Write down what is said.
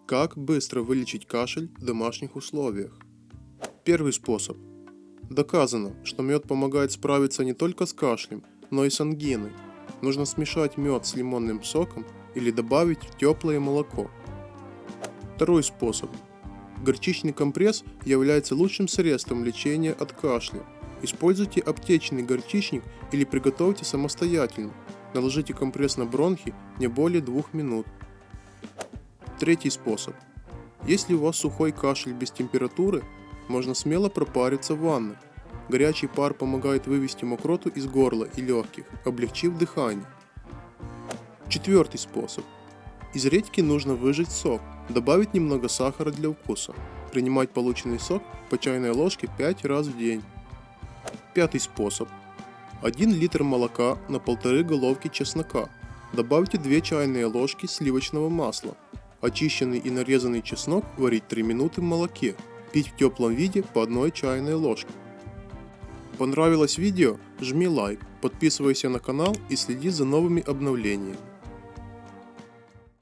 Как быстро вылечить кашель в домашних условиях? Первый способ. Доказано, что мед помогает справиться не только с кашлем, но и с ангиной. Нужно смешать мед с лимонным соком или добавить в теплое молоко. Второй способ. Горчичный компресс является лучшим средством лечения от кашля. Используйте аптечный горчичник или приготовьте самостоятельно. Наложите компресс на бронхи не более 2 минут. Третий способ. Если у вас сухой кашель без температуры, можно смело пропариться в ванной. Горячий пар помогает вывести мокроту из горла и легких, облегчив дыхание. Четвертый способ. Из редьки нужно выжать сок, добавить немного сахара для вкуса. Принимать полученный сок по чайной ложке 5 раз в день. Пятый способ. 1 литр молока на 1,5 головки чеснока. Добавьте 2 чайные ложки сливочного масла. Очищенный и нарезанный чеснок варить 3 минуты в молоке. Пить в теплом виде по 1 чайной ложке. Понравилось видео? Жми лайк, подписывайся на канал и следи за новыми обновлениями.